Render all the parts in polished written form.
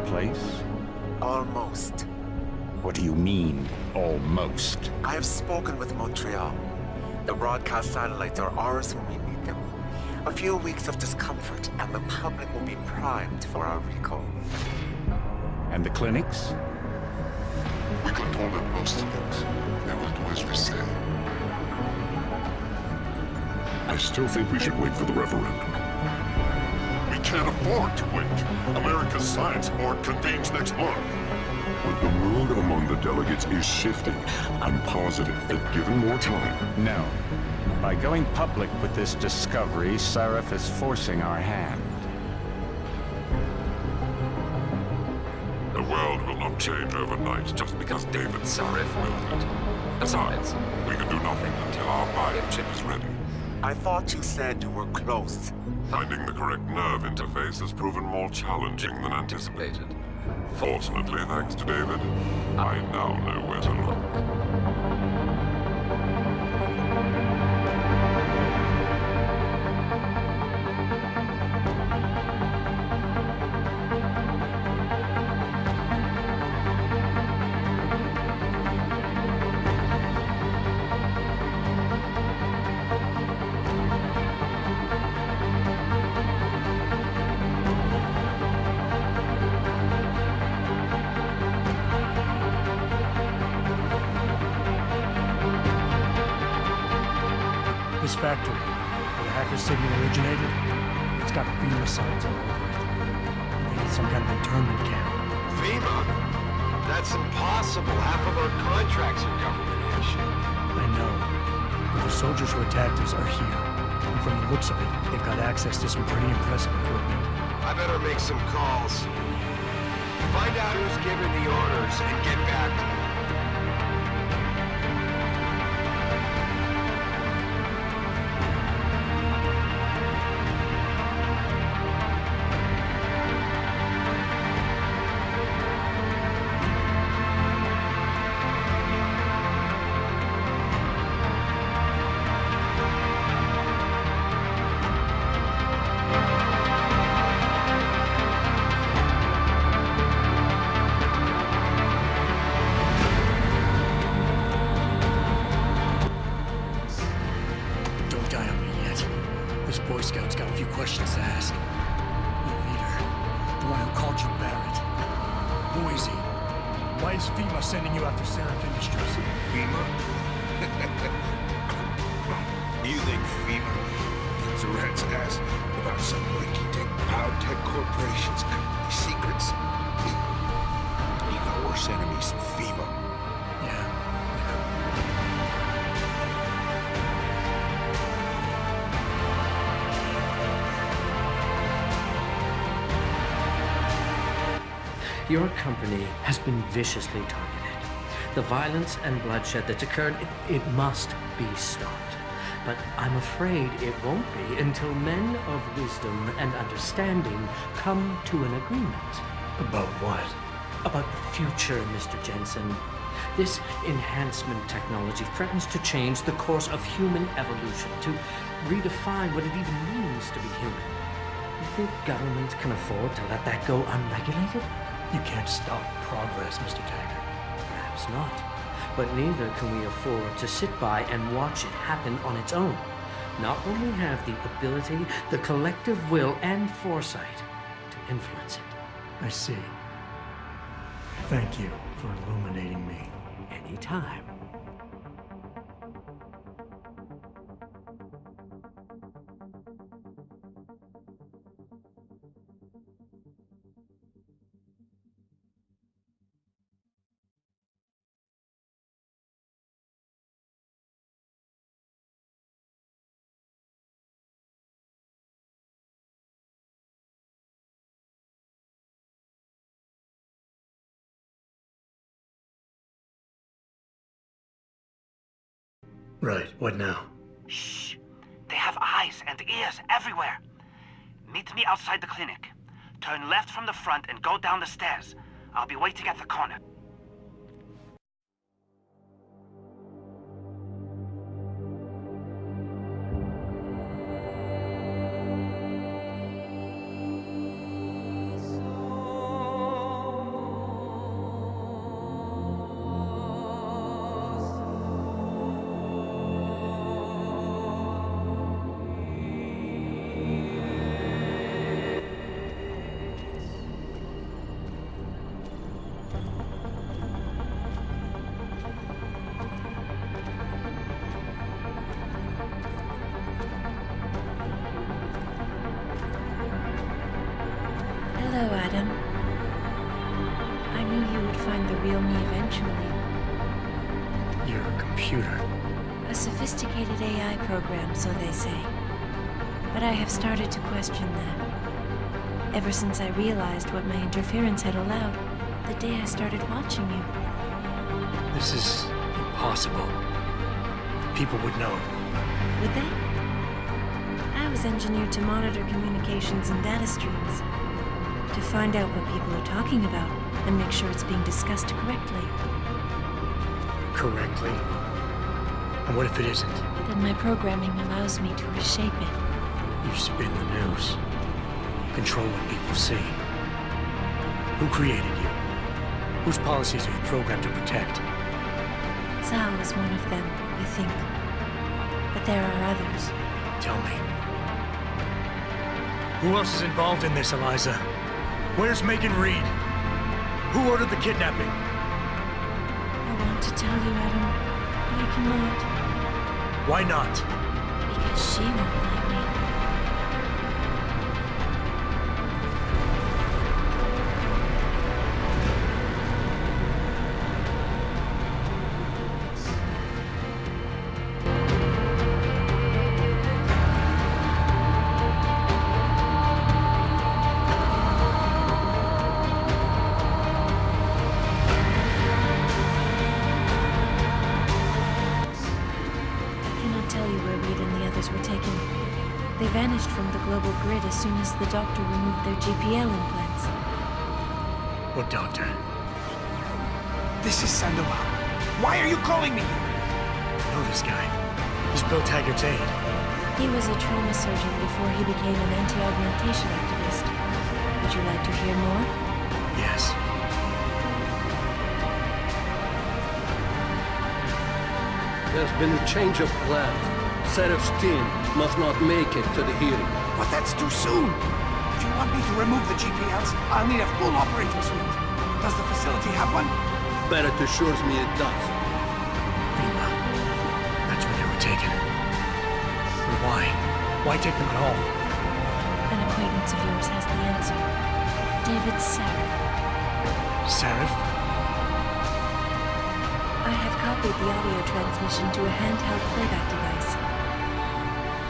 place? Almost. What do you mean, almost? I have spoken with Montreal. The broadcast satellites are ours when we need them. A few weeks of discomfort, and the public will be primed for our recall. And the clinics? We control most things. They will do as we say. I still think we should wait for the referendum. We can't afford to wait. America's Science Board convenes next month. But the mood among the delegates is shifting. I'm positive that given more time... No. By going public with this discovery, Sarif is forcing our hand. The world will not change overnight just because David Sarif willed it. Besides, we can do nothing until our biochip is ready. I thought you said you were close. Finding the correct nerve interface has proven more challenging than anticipated. Fortunately, thanks to David, I now know where to look. This factory, where the hacker signal originated, it's got FEMA signs all over it. I think it's some kind of internment camp. FEMA? That's impossible. Half of our contracts are government issued. I know, but the soldiers who attacked us are here. And from the looks of it, they've got access to some pretty impressive equipment. I better make some calls. Find out who's giving the orders and get back to me. Boy Scout's got a few questions to ask. Your leader, the one who called you Barret. Who is he? Why is FEMA sending you after Sarif Industries? FEMA? You think FEMA gives a rat's ass about some rinky-dink biotech corporation's company secrets? You got worse enemies than FEMA. Yeah. Your company has been viciously targeted. The violence and bloodshed that's occurred, it must be stopped. But I'm afraid it won't be until men of wisdom and understanding come to an agreement. About what? About the future, Mr. Jensen. This enhancement technology threatens to change the course of human evolution, to redefine what it even means to be human. You think governments can afford to let that go unregulated? You can't stop progress, Mr. Taggart. Perhaps not. But neither can we afford to sit by and watch it happen on its own. Not when we have the ability, the collective will, and foresight to influence it. I see. Thank you for illuminating me. Anytime. Right, what now? Shh. They have eyes and ears everywhere. Meet me outside the clinic. Turn left from the front and go down the stairs. I'll be waiting at the corner. eventually. You're a computer. A sophisticated AI program, so they say. But I have started to question that. Ever since I realized what my interference had allowed, the day I started watching you. This is impossible. People would know. Would they? I was engineered to monitor communications and data streams, to find out what people are talking about and make sure it's being discussed correctly. Correctly? And what if it isn't? Then my programming allows me to reshape it. You spin the news. Control what people see. Who created you? Whose policies are you programmed to protect? Zhao is one of them, I think. But there are others. Tell me. Who else is involved in this, Eliza? Where's Megan Reed? Who ordered the kidnapping? I want to tell you, Adam, but I cannot. Why not? Because she won't let me. They vanished from the global grid as soon as the doctor removed their GPL implants. What doctor? This is Sandoval. Why are you calling me? I know this guy. He's Bill Taggart's aide. He was a trauma surgeon before he became an anti-augmentation activist. Would you like to hear more? Yes. There's been a change of plans. Serif's team must not make it to the hearing. But that's too soon. If you want me to remove the GPLs, I'll need a full operating suite. Does the facility have one? Barret assures me it does. FEMA. That's where they were taken. But why? Why take them at all? An acquaintance of yours has the answer. David Sarif. Sarif? I have copied the audio transmission to a handheld playback device.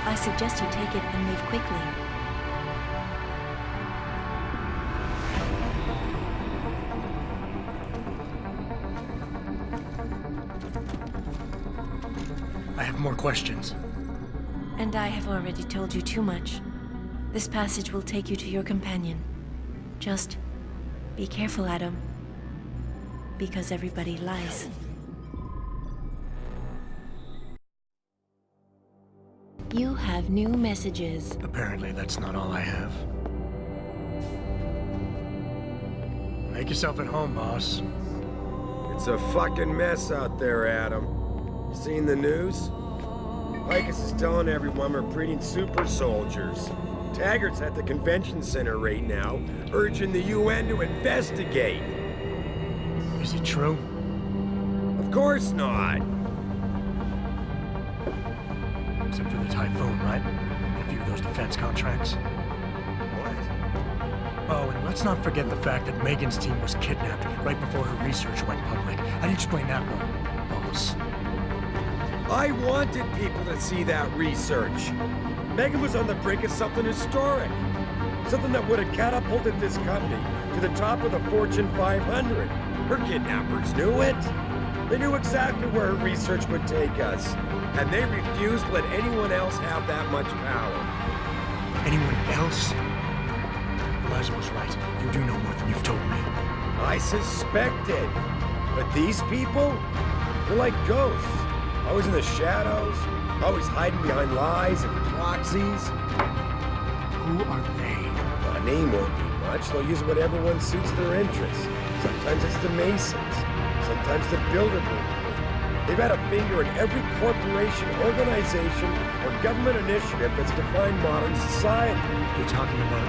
I suggest you take it and leave quickly. I have more questions. And I have already told you too much. This passage will take you to your companion. Just be careful, Adam. Because everybody lies. You have new messages. Apparently that's not all I have. Make yourself at home, boss. It's a fucking mess out there, Adam. You seen the news? Picus is telling everyone we're breeding super soldiers. Taggart's at the convention center right now, urging the UN to investigate. Is it true? Of course not. Except for the Typhoon, right? And a few of those defense contracts. What? Oh, and let's not forget the fact that Megan's team was kidnapped right before her research went public. How do you explain that one, boss? I wanted people to see that research. Megan was on the brink of something historic. Something that would have catapulted this company to the top of the Fortune 500. Her kidnappers knew it. They knew exactly where her research would take us. And they refused to let anyone else have that much power. Anyone else? Eliza was right. You do know more than you've told me. I suspected. But these people, they're like ghosts. Always in the shadows, always hiding behind lies and proxies. Who are they? A name won't be much. They'll use whatever one suits their interests. Sometimes it's the Masons. Sometimes the Bilderberg. They've had a finger in every corporation, organization, or government initiative that's defined modern society. You're talking about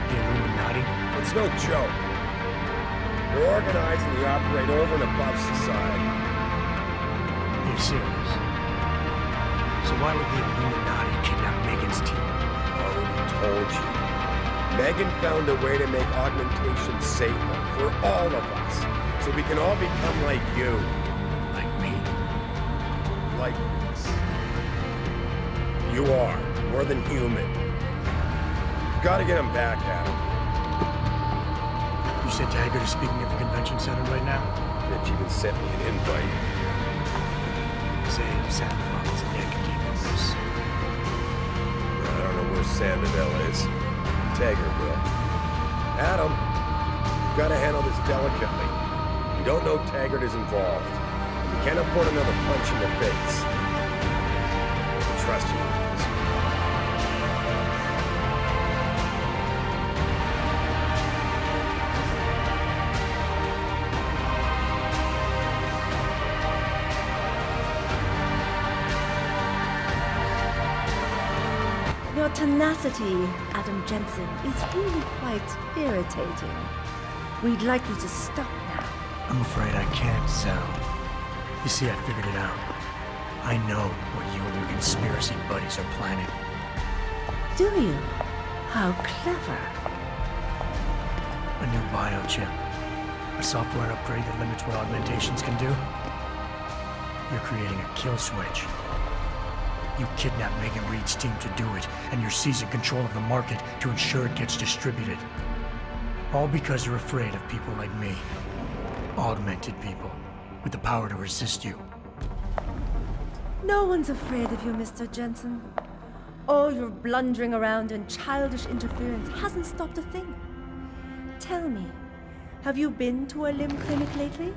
the Illuminati? It's no joke. They're organized and they operate over and above society. You're serious? So why would the Illuminati kidnap Megan's team? I already told you. Megan found a way to make augmentation safer for all of us, so we can all become like you. Like me? Like this. You are more than human. You've got to get him back, Adam. You said Taggart is speaking at the convention center right now? Mitch even sent me an invite. Say Santa Claus and Yankee Demon this. I don't know where Sandoval is. Taggart will. Adam, you've got to handle this delicately. We don't know Taggart is involved. We can't afford another punch in the face. I trust you with this. Your tenacity, Adam Jensen, is really quite irritating. We'd like you to stop now. I'm afraid I can't, Sal. You see, I figured it out. I know what you and your conspiracy buddies are planning. Do you? How clever. A new biochip. A software upgrade that limits what augmentations can do. You're creating a kill switch. You kidnapped Megan Reed's team to do it, and you're seizing control of the market to ensure it gets distributed. All because you're afraid of people like me. Augmented people, with the power to resist you. No one's afraid of you, Mr. Jensen. All your blundering around and childish interference hasn't stopped a thing. Tell me, have you been to a limb clinic lately?